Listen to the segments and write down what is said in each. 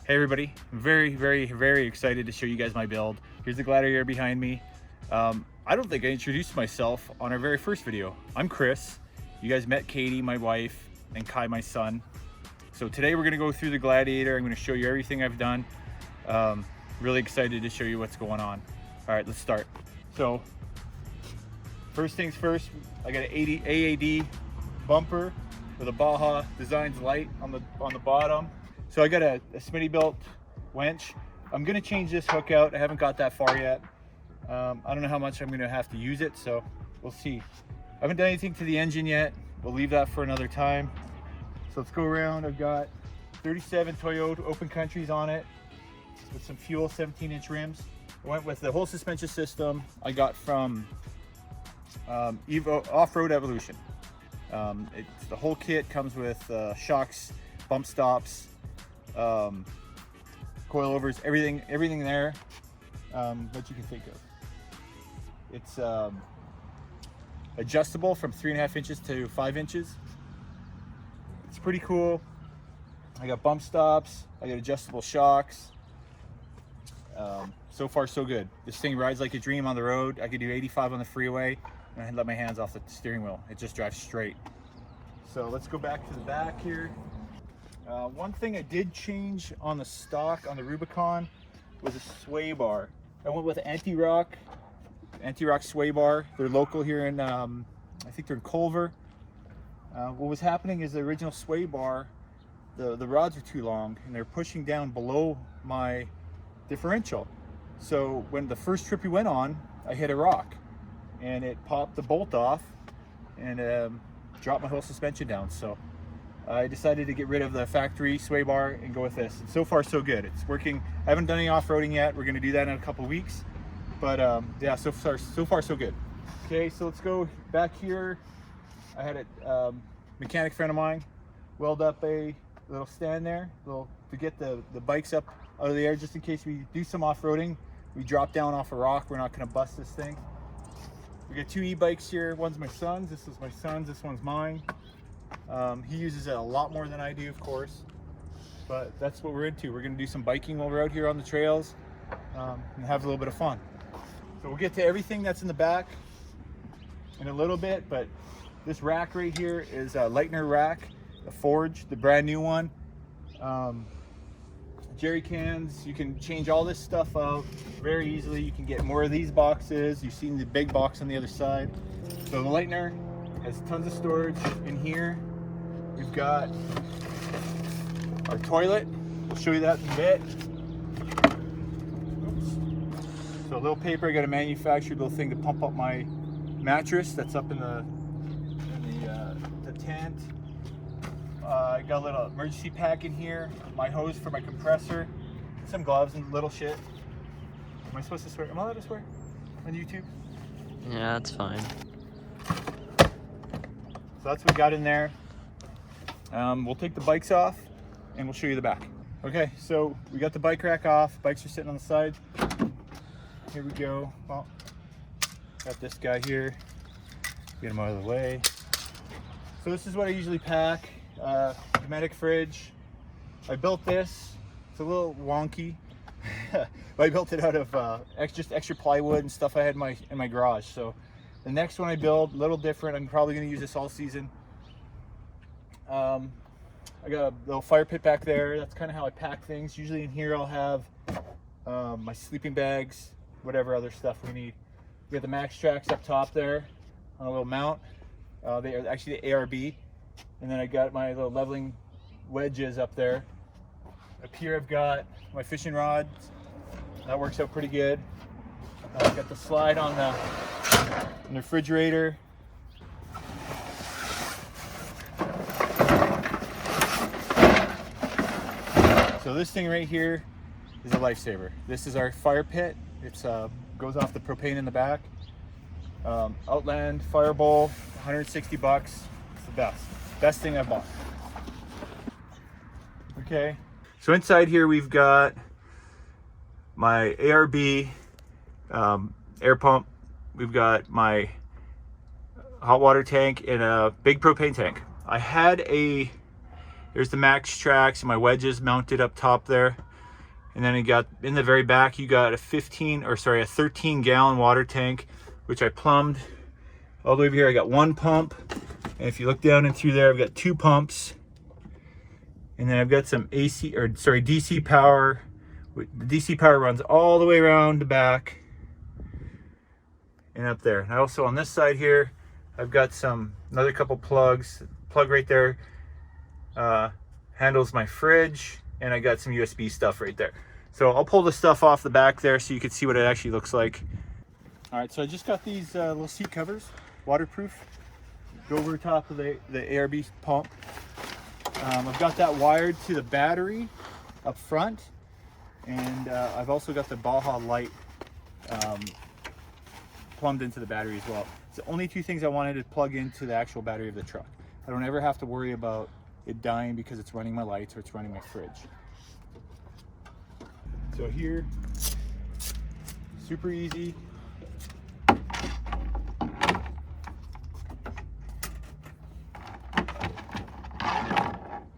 Hey everybody, very excited to show you guys my build. Here's the Gladiator behind me. I don't think I introduced myself on our very first video. I'm Chris. You guys met Katie, my wife, and Kai, my son. So today we're gonna go through the Gladiator. I'm gonna show you everything I've done. Really excited to show you what's going on. All right, let's start. So first things first, I got an AAD bumper with a Baja Designs light on the bottom. So I got a Smitty-built winch. I'm gonna change this hook out. I haven't got that far yet. I don't know how much I'm gonna have to use it, so we'll see. I haven't done anything to the engine yet. We'll leave that for another time. So let's go around. I've got 37 Toyota Open Countries on it with some fuel 17-inch rims. I went with the whole suspension system I got from Off-Road Evolution. The whole kit comes with shocks, bump stops, coilovers, everything there that you can think of. It's adjustable from 3.5 inches to 5 inches. It's pretty cool. I got bump stops, I got adjustable shocks. So far so good. This thing rides like a dream on the road. I could do 85 on the freeway and I let my hands off the steering wheel. It just drives straight. So let's go back to the back here. One thing I did change on the stock on the Rubicon was a sway bar. I went with anti-rock sway bar. They're local here in, I think they're in Culver. What was happening is the original sway bar, the rods were too long and they're pushing down below my differential. So when the first trip we went on, I hit a rock and it popped the bolt off and dropped my whole suspension down. So I decided to get rid of the factory sway bar and go with this. And so far so good. It's working. I haven't done any off-roading yet. We're going to do that in a couple weeks. But yeah, so far so good. Okay, so let's go back here. I had a mechanic friend of mine weld up a little stand there to get the bikes up out of the air, just in case we do some off-roading. We drop down off a rock. We're not going to bust this thing. We got two e-bikes here. One's my son's. This is my son's. This one's mine. He uses it a lot more than I do, of course, but that's what we're into. We're going to do some biking while we're out here on the trails and have a little bit of fun. So we'll get to everything that's in the back in a little bit, but this rack right here is a Lightner rack, a Forge, the brand new one. Jerry cans, you can change all this stuff out very easily. You can get more of these boxes. You've seen the big box on the other side. So the Lightner has tons of storage in here. We've got our toilet. We'll show you that in a bit. Oops. So a little paper. I got a manufactured little thing to pump up my mattress that's up in the tent. I got a little emergency pack in here. My hose for my compressor. Some gloves and little shit. Am I supposed to swear? Am I allowed to swear on YouTube? Yeah, that's fine. So that's what we got in there. We'll take the bikes off and we'll show you the back. Okay, so we got the bike rack off. Bikes are sitting on the side. Here we go. Well, got this guy here. Get him out of the way. So this is what I usually pack. Hermetic fridge. I built this. It's a little wonky. But I built it out of just extra plywood and stuff I had in my garage. So the next one I build, a little different. I'm probably going to use this all season. I got a little fire pit back there. That's kind of how I pack things. Usually in here I'll have my sleeping bags, whatever other stuff we need. We got the Max Tracks up top there on a little mount. They are actually the ARB. And then I got my little leveling wedges up there. Up here I've got my fishing rods. That works out pretty good. I've got the slide on the refrigerator. So this thing right here is a lifesaver. This is our fire pit. It's goes off the propane in the back. Outland fire bowl, 160 bucks. It's the best thing I bought. Okay, so inside here we've got my ARB air pump. We've got my hot water tank and a big propane tank. I had there's the Max Tracks and my wedges mounted up top there. And then you got in the very back, you got a 13-gallon water tank, which I plumbed all the way over here. I got one pump, and if you look down and through there, I've got two pumps. And then I've got some DC power. The DC power runs all the way around the back and up there. And also on this side here, I've got another couple plugs. Plug right there handles my fridge, and I got some USB stuff right there. So I'll pull the stuff off the back there so you can see what it actually looks like. All right, so I just got these little seat covers, waterproof. Go over top of the ARB pump. I've got that wired to the battery up front, and I've also got the Baja light plumbed into the battery as well. It's the only two things I wanted to plug into the actual battery of the truck. I don't ever have to worry about it dying because it's running my lights or it's running my fridge. So here, super easy.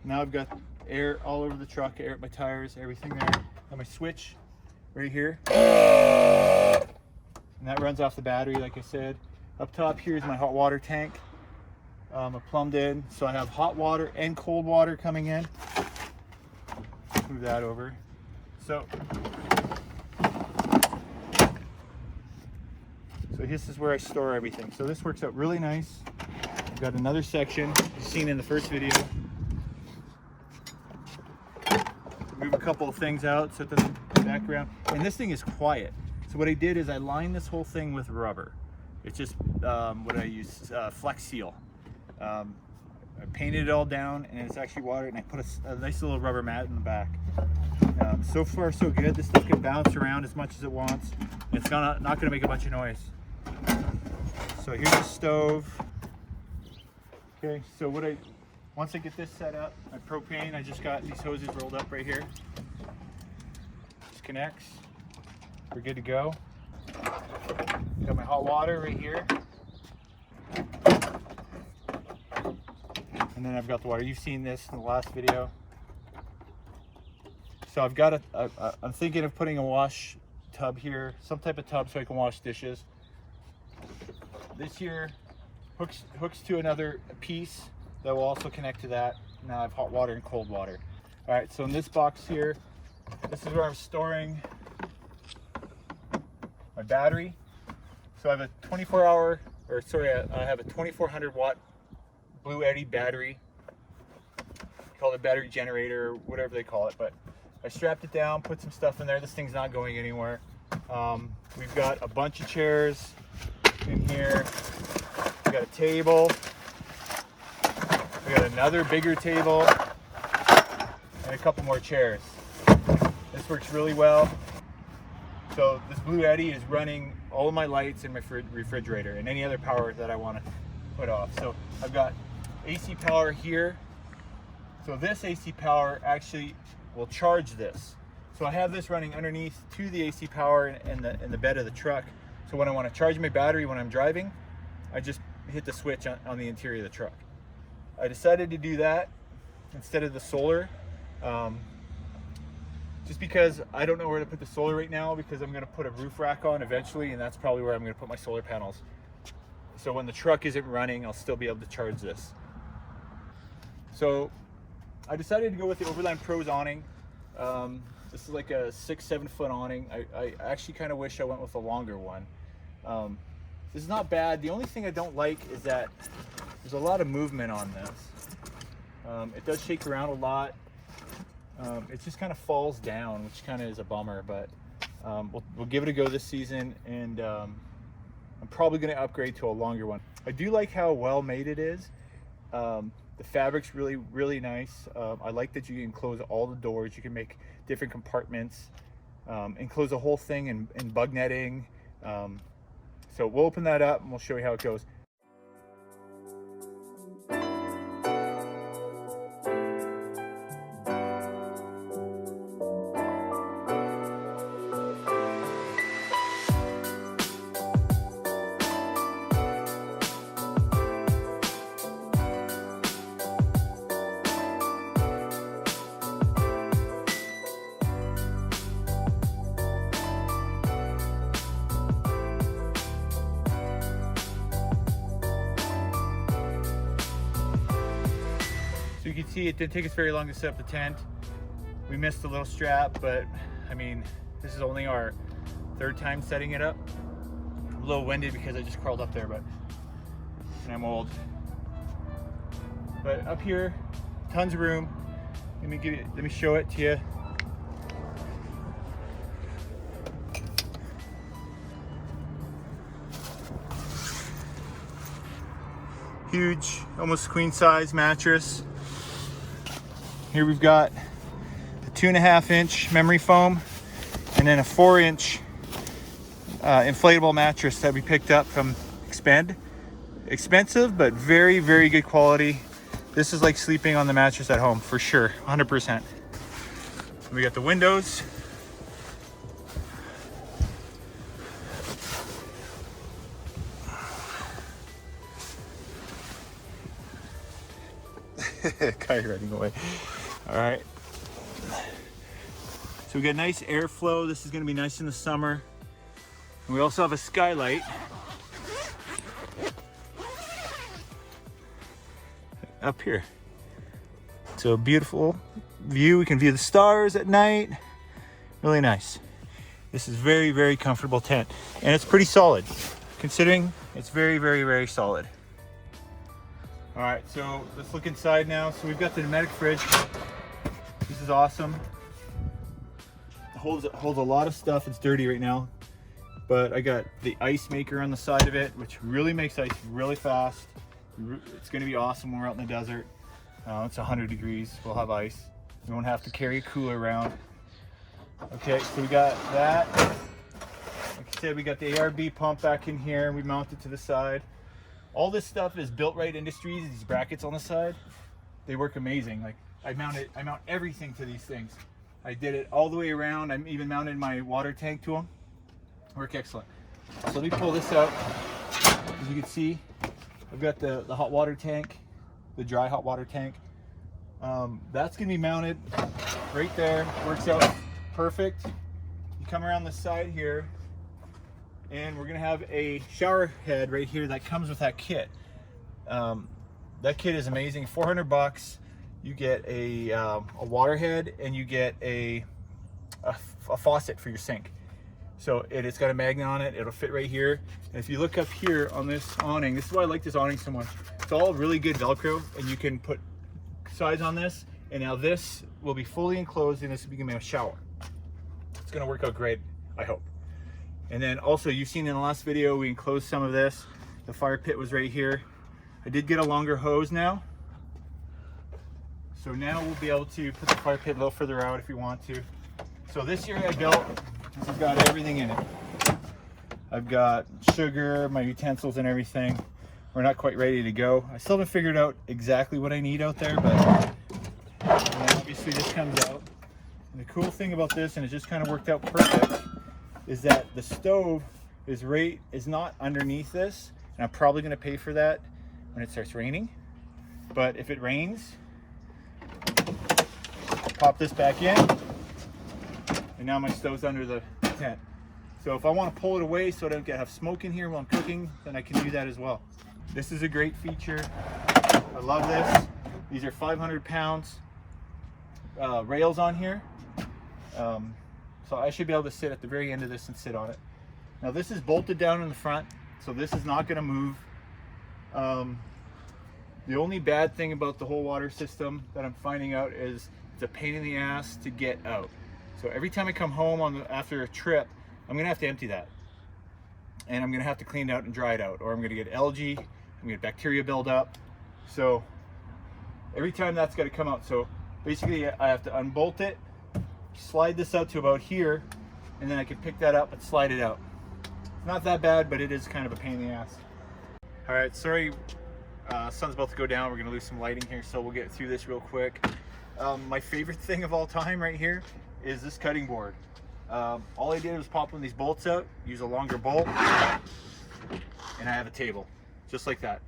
Now I've got air all over the truck, air at my tires, everything there. Got my switch right here. And that runs off the battery, like I said. Up top here is my hot water tank. I plumbed in, so I have hot water and cold water coming in. Move that over. So this is where I store everything. So this works out really nice. I've got another section you've seen in the first video. Move a couple of things out so it doesn't background. And this thing is quiet. So what I did is I lined this whole thing with rubber. It's just what I use, Flex Seal. I painted it all down, and it's actually water, and I put a nice little rubber mat in the back. So far so good. This stuff can bounce around as much as it wants. It's not going to make a bunch of noise. So here's the stove. Okay, so once I get this set up, my propane, I just got these hoses rolled up right here. Just connects. We're good to go. Got my hot water right here. And then I've got the water. You've seen this in the last video. So I've got I'm thinking of putting a wash tub here, some type of tub so I can wash dishes. This here hooks to another piece that will also connect to that. Now I have hot water and cold water. All right, so in this box here, this is where I'm storing my battery. So I have a 2400 watt Blue Eddy battery. Call it a battery generator or whatever they call it, but I strapped it down, put some stuff in there. This thing's not going anywhere. We've got a bunch of chairs in here. We got a table. We got another bigger table and a couple more chairs. This works really well. So this Blue Eddy is running all of my lights and my refrigerator and any other power that I want to put off. So I've got AC power here. So this AC power actually will charge this. So I have this running underneath to the AC power in the bed of the truck. So when I want to charge my battery when I'm driving, I just hit the switch on the interior of the truck. I decided to do that instead of the solar, just because I don't know where to put the solar right now, because I'm going to put a roof rack on eventually, and that's probably where I'm going to put my solar panels. So when the truck isn't running, I'll still be able to charge this. So I decided to go with the Overland Pros awning. This is like a 6-7 foot awning. I actually kind of wish I went with a longer one. This is not bad. The only thing I don't like is that there's a lot of movement on this. It does shake around a lot. It just kind of falls down, which kind of is a bummer, but we'll give it a go this season, and I'm probably going to upgrade to a longer one. I do like how well made it is. The fabric's really, really nice. I like that you can close all the doors. You can make different compartments, enclose the whole thing in bug netting. So we'll open that up and we'll show you how it goes. can see, it didn't take us very long to set up the tent. We missed a little strap, but I mean, this is only our 3rd time setting it up. I'm a little winded because I just crawled up there, and I'm old. But up here, tons of room. Let me show it to you. Huge, almost queen size mattress. Here we've got a 2.5-inch memory foam and then a 4-inch inflatable mattress that we picked up from Expend. Expensive, but very, very good quality. This is like sleeping on the mattress at home for sure, 100%. We got the windows. Guy running away. All right. So we got nice airflow. This is going to be nice in the summer. And we also have a skylight. Up here. So a beautiful view. We can view the stars at night. Really nice. This is very, very comfortable tent. And it's pretty solid, considering it's very, very, very solid. All right, so let's look inside now. So we've got the pneumatic fridge. This is awesome. It holds a lot of stuff. It's dirty right now, but I got the ice maker on the side of it, which really makes ice really fast. It's gonna be awesome when we're out in the desert. It's 100 degrees, we'll have ice. We won't have to carry a cooler around. Okay, so we got that. Like I said, we got the ARB pump back in here. We mount it to the side. All this stuff is Built Right Industries. These brackets on the side, they work amazing. Like I mount everything to these things. I did it all the way around. I'm even mounted my water tank to them. Work excellent. So let me pull this out. As you can see, I've got the hot water tank, the dry hot water tank. That's gonna be mounted right there. Works out perfect. You come around the side here, and we're gonna have a shower head right here that comes with that kit. That kit is amazing. 400 bucks. You get a water head and you get a faucet for your sink. So it's got a magnet on it. It'll fit right here. And if you look up here on this awning, this is why I like this awning so much. It's all really good Velcro, and you can put sides on this. And now this will be fully enclosed, and this will be gonna be a shower. It's gonna work out great, I hope. And then also, you've seen in the last video, we enclosed some of this. The fire pit was right here. I did get a longer hose now. So now we'll be able to put the fire pit a little further out if we want to. So this year I built, I've got everything in it. I've got sugar, my utensils and everything. We're not quite ready to go. I still haven't figured out exactly what I need out there, but obviously this comes out. And the cool thing about this, and it just kind of worked out perfect, is that the stove is not underneath this, and I'm probably going to pay for that when it starts raining. But if it rains, pop this back in, and now my stove's under the tent. So if I want to pull it away so I don't have smoke in here while I'm cooking, then I can do that as well. This is a great feature. I love this. These are 500 pounds rails on here. So I should be able to sit at the very end of this and sit on it. Now this is bolted down in the front, so this is not going to move. The only bad thing about the whole water system that I'm finding out is it's a pain in the ass to get out. So every time I come home after a trip, I'm going to have to empty that. And I'm going to have to clean it out and dry it out, or I'm going to get algae, I'm going to get bacteria build up. So every time that's got to come out. So basically I have to unbolt it, slide this out to about here, and then I can pick that up and slide it out. It's not that bad, but it is kind of a pain in the ass. All right, sorry, sun's about to go down. We're gonna lose some lighting here, so we'll get through this real quick. My favorite thing of all time right here is this cutting board. All I did was pop one of these bolts out, use a longer bolt, and I have a table, just like that.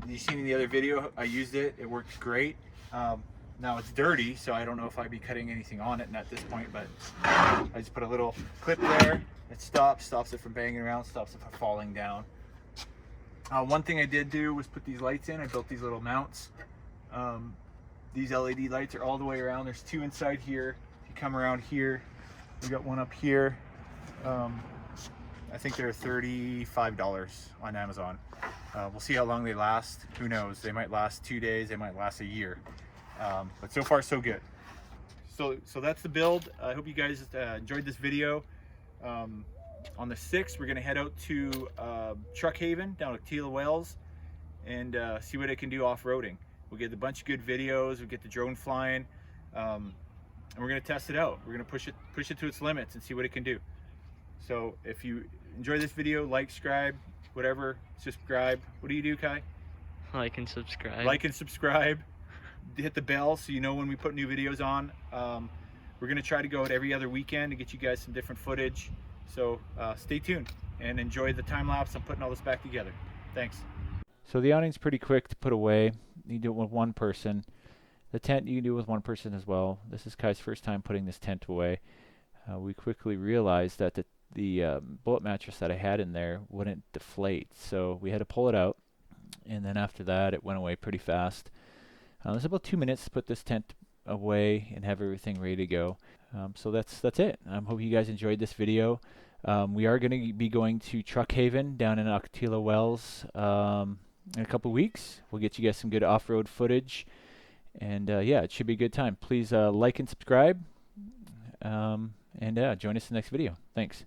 You seen in the other video, I used it, it worked great. Now it's dirty, so I don't know if I'd be cutting anything on it at this point, but I just put a little clip there. It stops it from banging around, stops it from falling down. One thing I did do was put these lights in. I built these little mounts. These LED lights are all the way around. There's 2 inside here. If you come around here, we got one up here. I think they're $35 on Amazon. We'll see how long they last. Who knows? They might last 2 days. They might last a year. But so far, so good. So that's the build. I hope you guys enjoyed this video. On the 6th, we're going to head out to Truck Haven down at Teal Wells and see what it can do off-roading. We'll get a bunch of good videos. We'll get the drone flying, and we're going to test it out. We're going to push it to its limits and see what it can do. So if you enjoy this video, like, subscribe, whatever, subscribe. What do you do, Kai? Like and subscribe. Like and subscribe. Hit the bell so you know when we put new videos on. We're going to try to go out every other weekend to get you guys some different footage. So stay tuned and enjoy the time lapse. I'm putting all this back together. Thanks. So the awning's pretty quick to put away. You do it with one person. The tent you can do with one person as well. This is Kai's first time putting this tent away. We quickly realized that the bullet mattress that I had in there wouldn't deflate, so we had to pull it out, and then after that it went away pretty fast. There's about 2 minutes to put this tent away and have everything ready to go. So that's it. I hope you guys enjoyed this video. We are going to be going to Truck Haven down in Octila Wells in a couple weeks. We'll get you guys some good off-road footage, and yeah, it should be a good time. Please like and subscribe, and join us in the next video. Thanks.